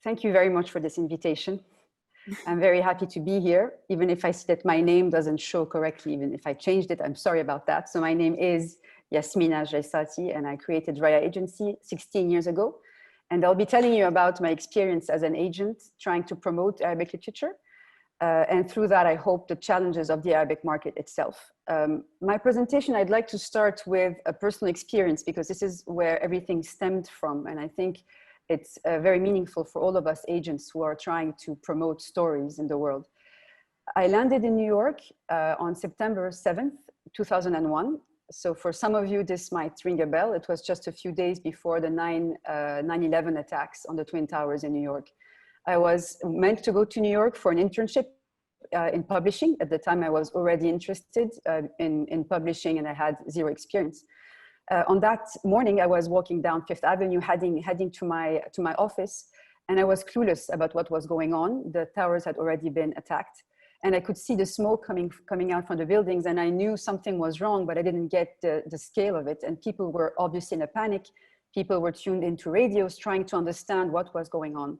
Thank you very much for this invitation. I'm very happy to be here, even if I see that my name doesn't show correctly, even if I changed it, I'm sorry about that. So my name is Yasmina Jraissati, and I created RAYA agency 16 years ago. And I'll be telling you about my experience as an agent trying to promote Arabic literature. And through that, I hope the challenges of the Arabic market itself. My presentation, I'd like to start with a personal experience because this is where everything stemmed from. And I think it's very meaningful for all of us agents who are trying to promote stories in the world. I landed in New York on September 7th, 2001. So for some of you, this might ring a bell. It was just a few days before the 9/11 attacks on the Twin Towers in New York. I was meant to go to New York for an internship in publishing. At the time, I was already interested in publishing and I had zero experience. On that morning, I was walking down Fifth Avenue, heading to my office, and I was clueless about what was going on. The towers had already been attacked, and I could see the smoke coming out from the buildings, and I knew something was wrong, but I didn't get the scale of it. And people were obviously in a panic. People were tuned into radios, trying to understand what was going on.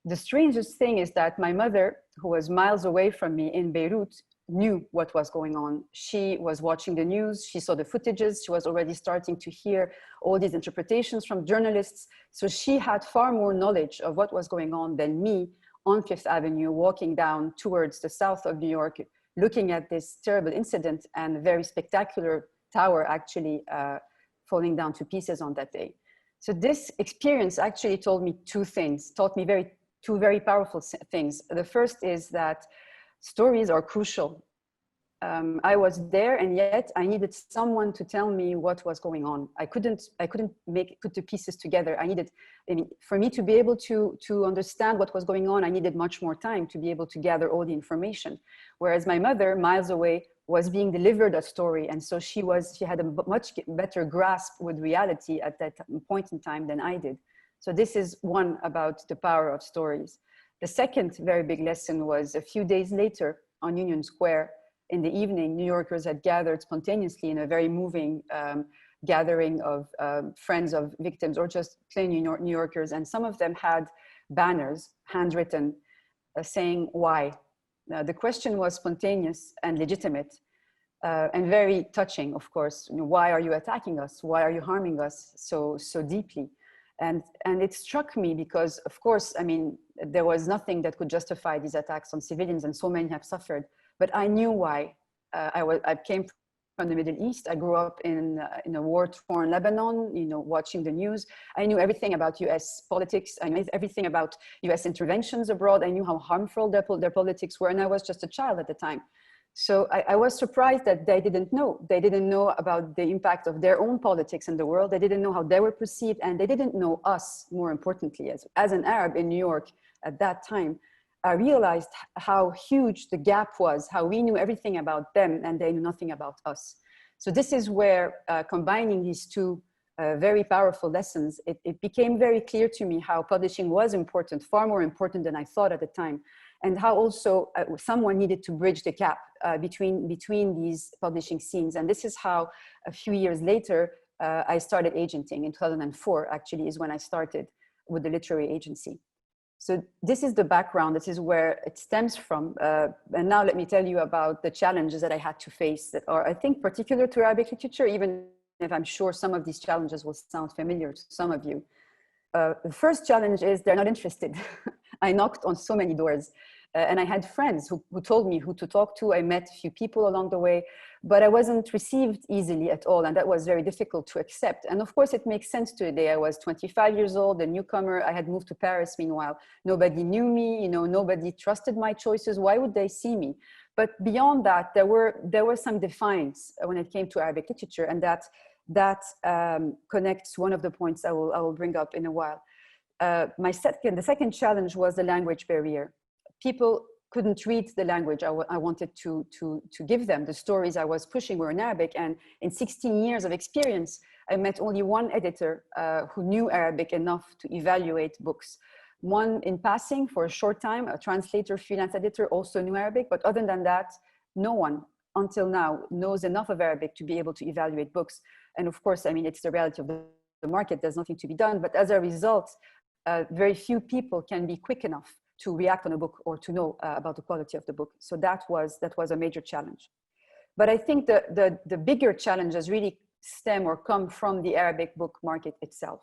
The strangest thing is that my mother, who was miles away from me in Beirut, knew what was going on. She was watching the news, she saw the footages, she was already starting to hear all these interpretations from journalists. So she had far more knowledge of what was going on than me on Fifth Avenue, walking down towards the south of New York, looking at this terrible incident and a very spectacular tower actually falling down to pieces on that day. So this experience actually told me two things, taught me two very powerful things. The first is that stories are crucial. I was there, and yet I needed someone to tell me what was going on. I couldn't put the pieces together. For me to be able to understand what was going on, I needed much more time to be able to gather all the information. Whereas my mother, miles away, was being delivered a story, and so she had a much better grasp with reality at that point in time than I did. So this is one about the power of stories. The second very big lesson was a few days later on Union Square in the evening, New Yorkers had gathered spontaneously in a very moving gathering of friends of victims or just plain New Yorkers. And some of them had banners, handwritten, saying why. The question was spontaneous and legitimate and very touching, of course. You know, why are you attacking us? Why are you harming us so deeply? And it struck me because, of course, I mean, there was nothing that could justify these attacks on civilians, and so many have suffered. But I knew why. I came from the Middle East. I grew up in a war-torn Lebanon, you know, watching the news. I knew everything about US politics. I knew everything about US interventions abroad. I knew how harmful their politics were, and I was just a child at the time. So I was surprised that they didn't know. They didn't know about the impact of their own politics in the world. They didn't know how they were perceived, and they didn't know us, more importantly. As an Arab in New York at that time, I realized how huge the gap was, how we knew everything about them and they knew nothing about us. So this is where combining these two very powerful lessons, it became very clear to me how publishing was important, far more important than I thought at the time. And how also someone needed to bridge the gap between these publishing scenes. And this is how a few years later, I started agenting. In 2004, actually, is when I started with the literary agency. So this is the background, this is where it stems from. And now let me tell you about the challenges that I had to face that are, I think, particular to Arabic literature, even if I'm sure some of these challenges will sound familiar to some of you. The first challenge is they're not interested. I knocked on so many doors. And I had friends who told me who to talk to. I met a few people along the way, but I wasn't received easily at all. And that was very difficult to accept. And of course, it makes sense today. I was 25 years old, a newcomer. I had moved to Paris, meanwhile. Nobody knew me, you know, nobody trusted my choices. Why would they see me? But beyond that, there were some defiance when it came to Arabic literature. And that connects one of the points I will bring up in a while. The second challenge was the language barrier. People couldn't read the language I wanted to give them. The stories I was pushing were in Arabic, and in 16 years of experience, I met only one editor who knew Arabic enough to evaluate books. One in passing for a short time, a translator, freelance editor, also knew Arabic, but other than that, no one until now knows enough of Arabic to be able to evaluate books. And of course, I mean, it's the reality of the market, there's nothing to be done, but as a result, very few people can be quick enough to react on a book or to know about the quality of the book. So that was a major challenge. But I think the bigger challenges really stem or come from the Arabic book market itself.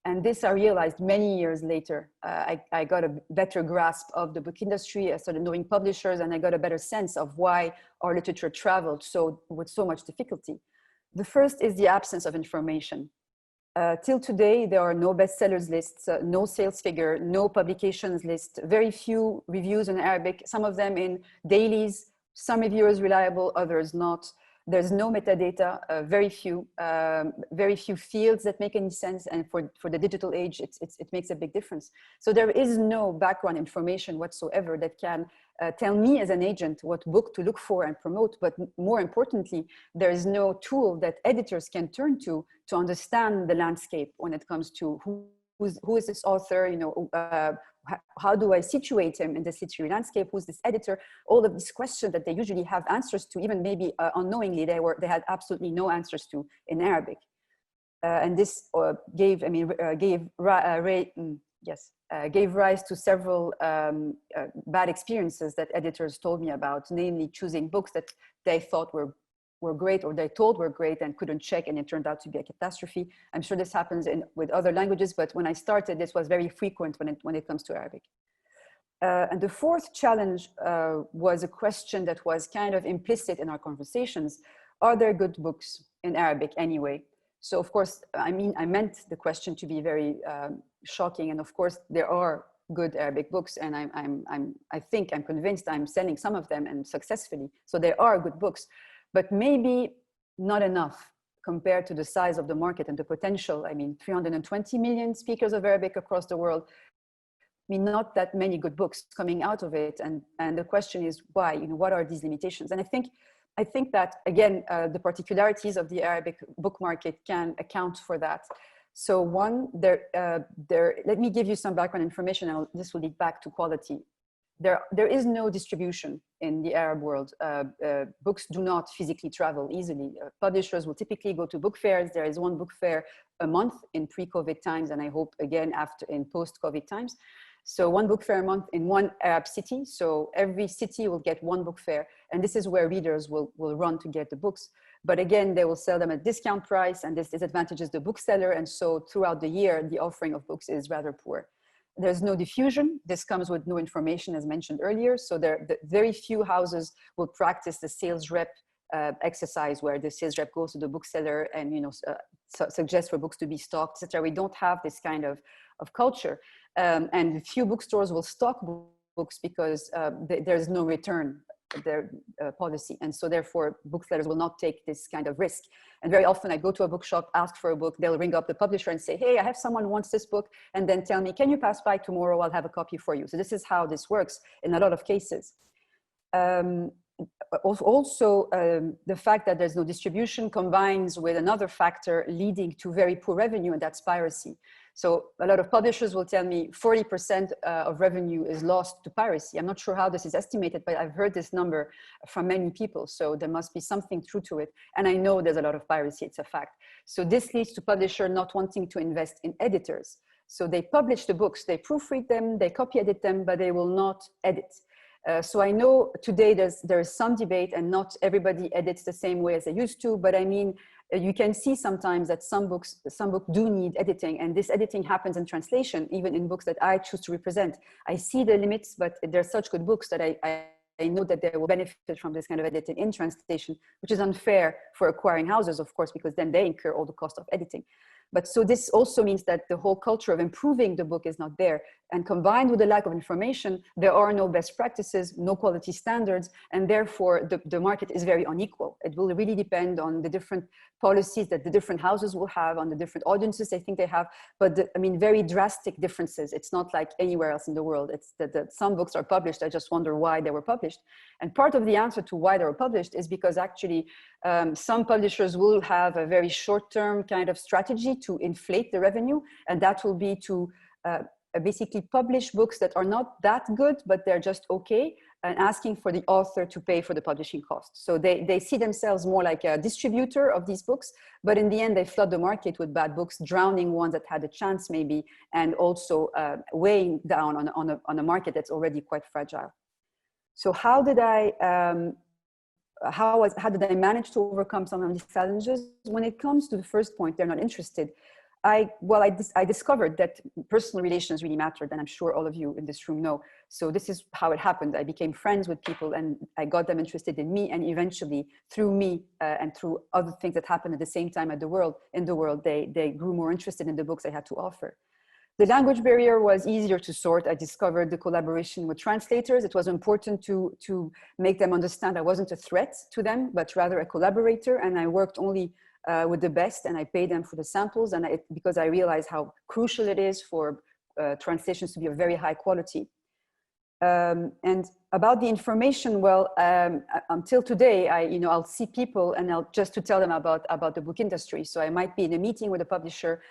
And this I realized many years later. I got a better grasp of the book industry. I started knowing publishers, and I got a better sense of why our literature traveled with so much difficulty. The first is the absence of information. Till today, there are no bestsellers lists, no sales figure, no publications list, very few reviews in Arabic, some of them in dailies, some reviewers reliable, others not. There's no metadata, very few fields that make any sense. And for the digital age, it makes a big difference. So there is no background information whatsoever that can tell me as an agent what book to look for and promote. But more importantly, there is no tool that editors can turn to understand the landscape when it comes to who is this author, you know, how do I situate him in this literary landscape? Who's this editor? All of these questions that they usually have answers to, even maybe unknowingly, they had absolutely no answers to in Arabic. And this gave rise to several bad experiences that editors told me about, namely choosing books that they thought were great or they told were great and couldn't check, and it turned out to be a catastrophe. I'm sure this happens with other languages, but when I started, this was very frequent when it comes to Arabic. And the fourth challenge was a question that was kind of implicit in our conversations. Are there good books in Arabic anyway? So of course, I meant the question to be very shocking. And of course, there are good Arabic books, and I'm convinced I'm selling some of them, and successfully. So there are good books, but maybe not enough compared to the size of the market and the potential. I mean, 320 million speakers of Arabic across the world. I mean, not that many good books coming out of it. And the question is why, you know, what are these limitations? And I think that, again, the particularities of the Arabic book market can account for that. So one, let me give you some background information, and this will lead back to quality. There is no distribution in the Arab world. Books do not physically travel easily. Publishers will typically go to book fairs. There is one book fair a month in pre-COVID times, and I hope again in post-COVID times. So one book fair a month in one Arab city. So every city will get one book fair, and this is where readers will run to get the books. But again, they will sell them at discount price, and this disadvantages the bookseller. And so throughout the year, the offering of books is rather poor. There's no diffusion. This comes with no information, as mentioned earlier. So very few houses will practice the sales rep exercise, where the sales rep goes to the bookseller and, you know, suggests for books to be stocked, etc. We don't have this kind of culture. And few bookstores will stock books because there's no return their policy. And so therefore booksellers will not take this kind of risk. And very often I go to a bookshop, ask for a book, they'll ring up the publisher and say, hey, I have someone who wants this book, and then tell me, can you pass by tomorrow? I'll have a copy for you. So this is how this works in a lot of cases. Also, the fact that there's no distribution combines with another factor leading to very poor revenue, and that's piracy. So a lot of publishers will tell me 40% of revenue is lost to piracy. I'm not sure how this is estimated, but I've heard this number from many people. So there must be something true to it. And I know there's a lot of piracy, it's a fact. So this leads to publishers not wanting to invest in editors. So they publish the books, they proofread them, they copy edit them, but they will not edit. So I know today there is some debate, and not everybody edits the same way as they used to, but I mean, you can see sometimes that some books do need editing, and this editing happens in translation, even in books that I choose to represent. I see the limits, but they're such good books that I know that they will benefit from this kind of editing in translation, which is unfair for acquiring houses, of course, because then they incur all the cost of editing. But so this also means that the whole culture of improving the book is not there. And combined with the lack of information, there are no best practices, no quality standards, and therefore the market is very unequal. It will really depend on the different policies that the different houses will have, on the different audiences they think they have, but I mean, very drastic differences. It's not like anywhere else in the world. It's that some books are published, I just wonder why they were published. And part of the answer to why they were published is because actually some publishers will have a very short-term kind of strategy to inflate the revenue, and that will be to basically publish books that are not that good, but they're just okay, and asking for the author to pay for the publishing costs. So they see themselves more like a distributor of these books, but in the end they flood the market with bad books, drowning ones that had a chance maybe, and also weighing down on a market that's already quite fragile. So how did I manage to overcome some of these challenges? When it comes to the first point, they're not interested. I discovered that personal relations really mattered, and I'm sure all of you in this room know. So this is how it happened. I became friends with people, and I got them interested in me, and eventually through me and through other things that happened at the same time in the world, they grew more interested in the books I had to offer. The language barrier was easier to sort. I discovered the collaboration with translators. It was important to make them understand I wasn't a threat to them, but rather a collaborator, and I worked only with the best, and I paid them for the samples, and because I realized how crucial it is for translations to be of very high quality. And about the information, well, until today, I'll see people and I'll just to tell them about the book industry. So I might be in a meeting with a publisher,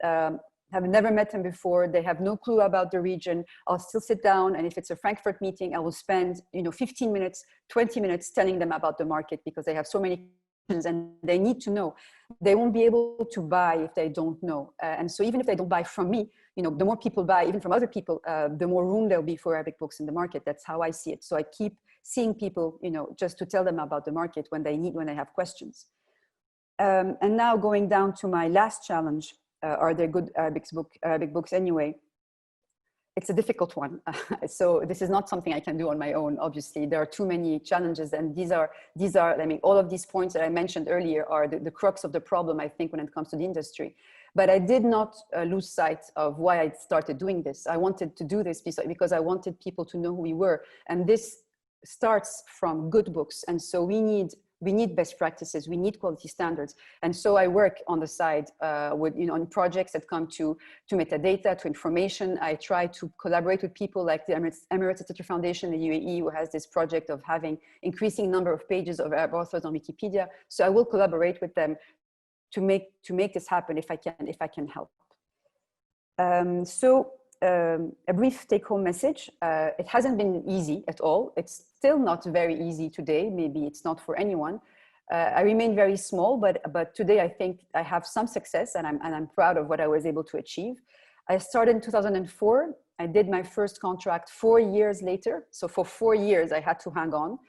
have never met them before, they have no clue about the region. I'll still sit down, and if it's a Frankfurt meeting, I will spend 15 minutes, 20 minutes telling them about the market, because they have so many questions and they need to know. They won't be able to buy if they don't know. And so even if they don't buy from me, the more people buy, even from other people, the more room there'll be for Arabic books in the market. That's how I see it. So I keep seeing people, just to tell them about the market when they have questions. And now going down to my last challenge, are there good Arabic books anyway? It's a difficult one. So this is not something I can do on my own, obviously. There are too many challenges, and these are, all of these points that I mentioned earlier are the crux of the problem, I think, when it comes to the industry. But I did not lose sight of why I started doing this. I wanted to do this because I wanted people to know who we were. And this starts from good books. And so we need best practices, we need quality standards. And so I work on the side with, on projects that come to metadata, to information. I try to collaborate with people like the Emirates Literature Foundation in the UAE, who has this project of having increasing number of pages of Arab authors on Wikipedia. So I will collaborate with them to make this happen if I can help. A brief take-home message. It hasn't been easy at all. It's still not very easy today. Maybe it's not for anyone. I remain very small, but today I think I have some success, and I'm proud of what I was able to achieve. I started in 2004. I did my first contract 4 years later. So for 4 years, I had to hang on,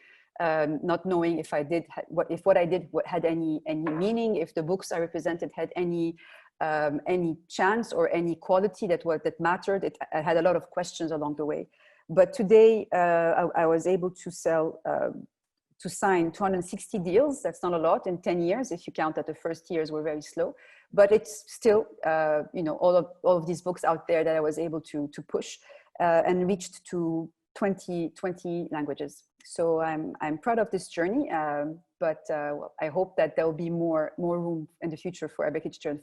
not knowing if what I did had any meaning, if the books I represented had any chance or any quality that mattered. I had a lot of questions along the way. But today I was able to sign 260 deals. That's not a lot in 10 years, if you count that the first years were very slow. But it's still, all of these books out there that I was able to push and reached to 20 languages. So I'm proud of this journey, but I hope that there will be more room in the future for Arabic literature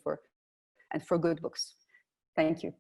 and for good books. Thank you.